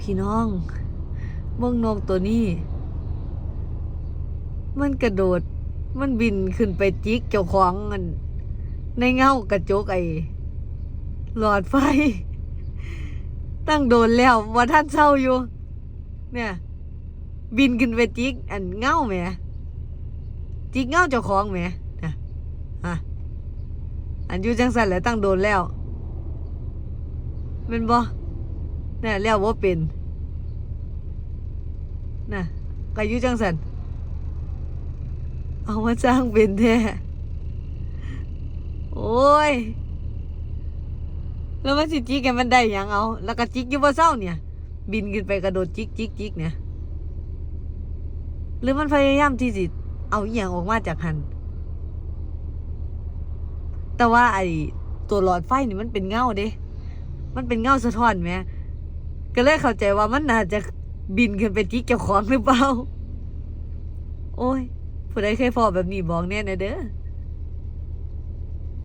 พี่น้องเบิ่งนกตัวนี้มันกระโดดมันบินขึ้นไปจิกเจ้าของมันในเงากระจกหลอดไฟตั้งโดนแล้วว่าท่านเศร้าอยู่เนี่ยบินขึ้นไปจิกเงาแหมจิกเงาเจ้าของแหมนะฮะอยู่จังสันแหละตั้งโดนแล้วเป็นบ่เนี่ยแล้วว่าเป็นน่ะก็อยู่จังสันเอามาจ้างเป็นแท้โอ้ยแล้วมันสิจิกกันมันได้ยังเอาแล้วก็จิกอยู่บ่เศร้าเนี่ยบินขึ้นไปกระโดดจิกเนี่ยหรือมันพยายามที่สิเอาอีหยังออกมาจากหันแต่ว่าตัวหลอดไฟนี่มันเป็นเงาเด้มันเป็นเงาสะท้อนแหมก็เลยเข้าใจว่ามันน่าจะบินขึ้นไปจิกเจ้าของหรือเปล่าโอ้ยผู้ใดเคยพอแบบนี้บอกแน่นะเด้อ